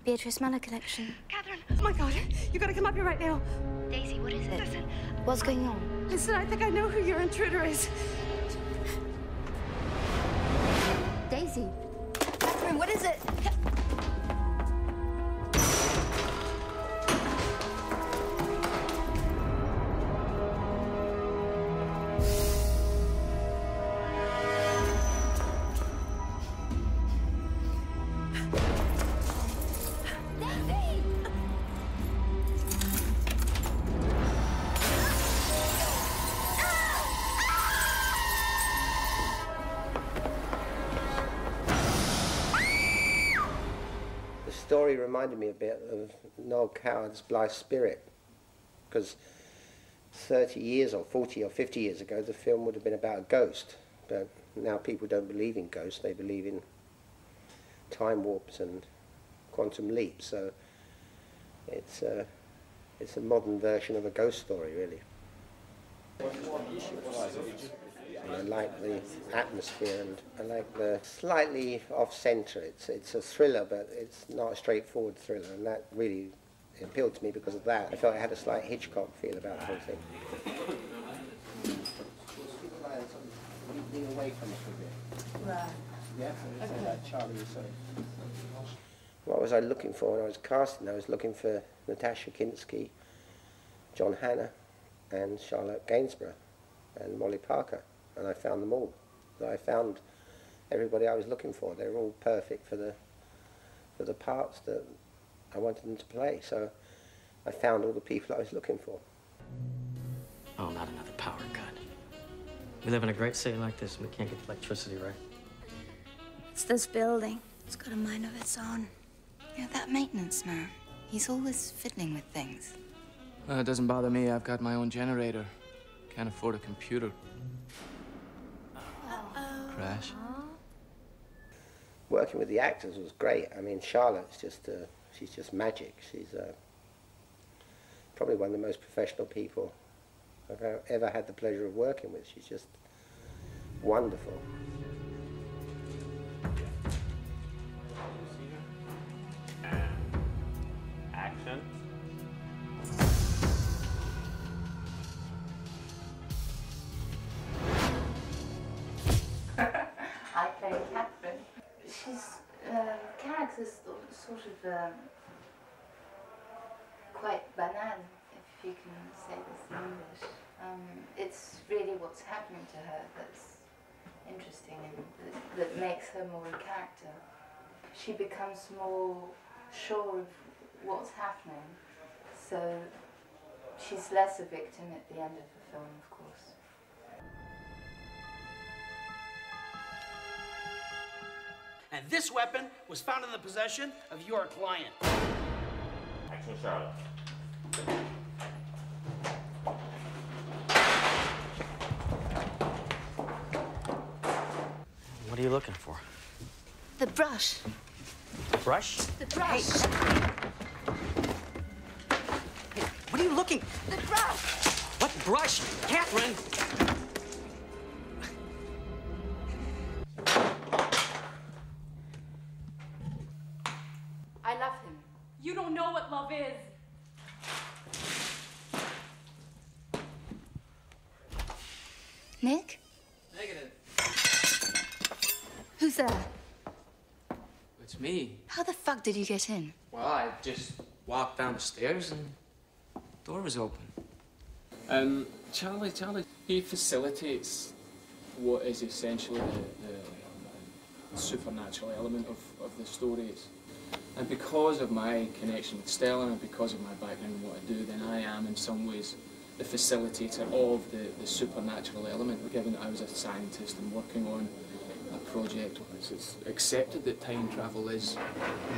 Beatrice Manor collection. Catherine, oh my God, you gotta come up here right now. Daisy, what is it? Listen. What's going on? Listen, I think I know who your intruder is. Daisy. Catherine, what is it? The story reminded me a bit of Noel Coward's Blithe Spirit, because 30 years or 40 or 50 years ago the film would have been about a ghost, but now people don't believe in ghosts, they believe in time warps and quantum leaps, so it's a modern version of a ghost story, really. I like the atmosphere, and I like the slightly off-centre. It's a thriller, but it's not a straightforward thriller, and that really appealed to me because of that. I felt it had a slight Hitchcock feel about the whole thing. Lean away from it a bit. Right. Yeah. Okay. What was I looking for when I was casting? I was looking for Nastassja Kinski, John Hannah, and Charlotte Gainsbourg, and Molly Parker. And I found them all. So I found everybody I was looking for. They were all perfect for the parts that I wanted them to play. So I found all the people I was looking for. Oh, not another power cut. We live in a great city like this, and we can't get electricity right. It's this building. It's got a mind of its own. You know, that maintenance man, he's always fiddling with things. It doesn't bother me. I've got my own generator. Can't afford a computer. Crash. Working with the actors was great. I mean, Charlotte's just, she's just magic. She's probably one of the most professional people I've ever had the pleasure of working with. She's just wonderful. Action. I play Catherine. She's character's sort of quite banal, if you can say this in English. It's really what's happening to her that's interesting and that makes her more a character. She becomes more sure of what's happening, so she's less a victim at the end of the film, of course. And this weapon was found in the possession of your client. Action, Charlotte. What are you looking for? The brush. The brush? The brush. Hey, what are you looking? The brush. What brush? Catherine! I love him. You don't know what love is. Nick? Negative. Who's there? It's me. How the fuck did you get in? Well, I just walked down the stairs and the door was open. Charlie, he facilitates what is essentially the supernatural element of the stories. And because of my connection with Stella and because of my background and what I do, then I am in some ways the facilitator of the supernatural element, given that I was a scientist and working on a project. It's accepted that time travel is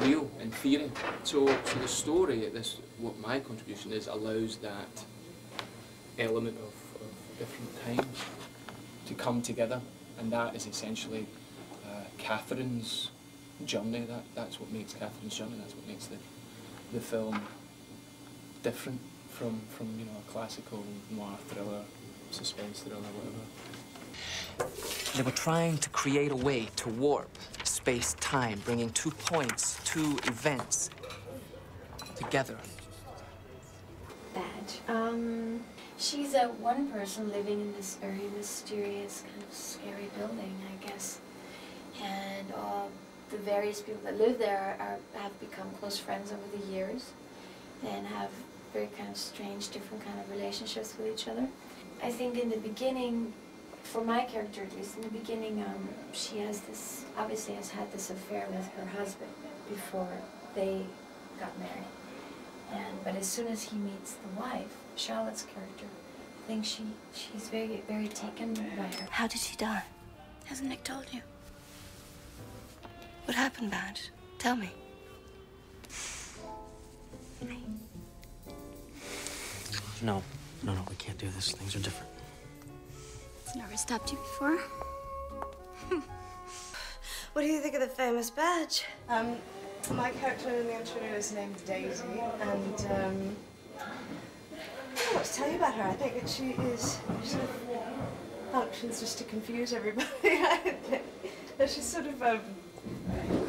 real in theory. So the story, what my contribution is, allows that element of different times to come together, and that is essentially Catherine's journey. That's what makes Catherine's journey. That's what makes the film different from you know, a classical noir thriller, suspense thriller, whatever. They were trying to create a way to warp space, time, bringing 2 points, 2 events together. Badge. She's a one person living in this very mysterious, kind of scary building, I guess. And the various people that live there have become close friends over the years and have very kind of strange, different kind of relationships with each other. I think in the beginning, for my character at least, in the beginning, she has this, obviously has had this affair with her husband before they got married. But as soon as he meets the wife, Charlotte's character, I think she's very, very taken by her. How did she die? Hasn't Nick told you? What happened, Badge? Tell me. No, we can't do this. Things are different. It's never stopped you before? What do you think of the famous Badge? My character in The Intruder is named Daisy, and I don't know what to tell you about her. I think that she sort of functions just to confuse everybody. She's sort of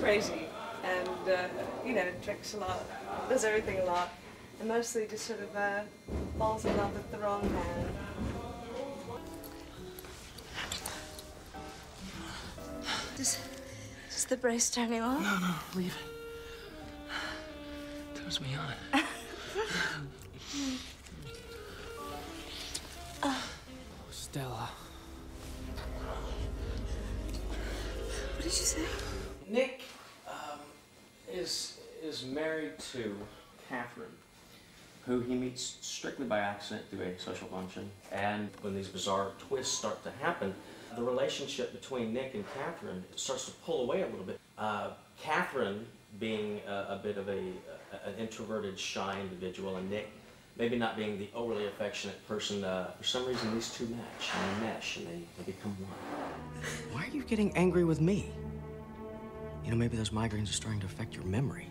crazy and, you know, drinks a lot, does everything a lot, and mostly just sort of falls in love with the wrong man. Does the brace turn you on? No, leave it. Turns me on. Stella. What did you say? Nick is married to Catherine, who he meets strictly by accident through a social luncheon. And when these bizarre twists start to happen, the relationship between Nick and Catherine starts to pull away a little bit. Catherine being a bit of an introverted, shy individual, and Nick maybe not being the overly affectionate person, for some reason these two match, and they mesh, and they become one. Why are you getting angry with me? You know, maybe those migraines are starting to affect your memory.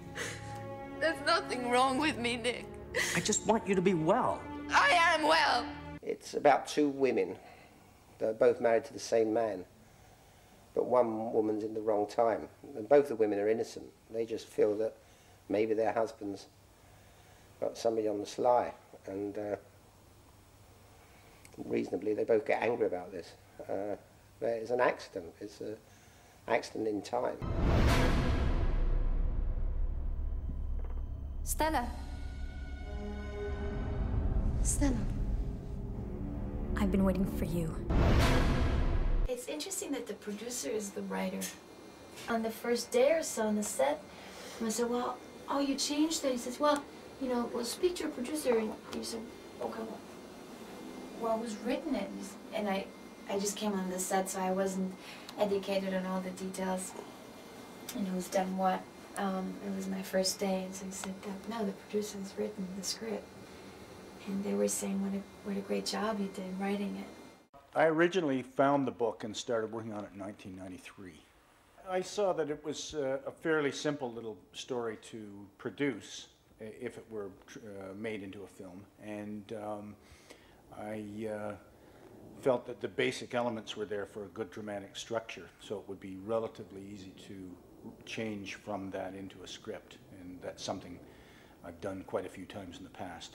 There's nothing wrong with me, Nick. I just want you to be well. I am well. It's about 2 women. They're both married to the same man, but one woman's in the wrong time. And both the women are innocent. They just feel that maybe their husband's got somebody on the sly, and reasonably they both get angry about this. But it's an accident. It's an accident in time. Stella. Stella. I've been waiting for you. It's interesting that the producer is the writer. On the first day or so on the set, I said, well, oh, you changed that? He says, well, you know, well, speak to your producer. And you said, okay, well, it was written it. And I just came on the set, so I wasn't educated on all the details and who's done what. It was my first day, and so he said, no, the producer's written the script. And they were saying what a great job you did writing it. I originally found the book and started working on it in 1993. I saw that it was a fairly simple little story to produce if it were made into a film, and I felt that the basic elements were there for a good dramatic structure, so it would be relatively easy to change from that into a script, and that's something I've done quite a few times in the past.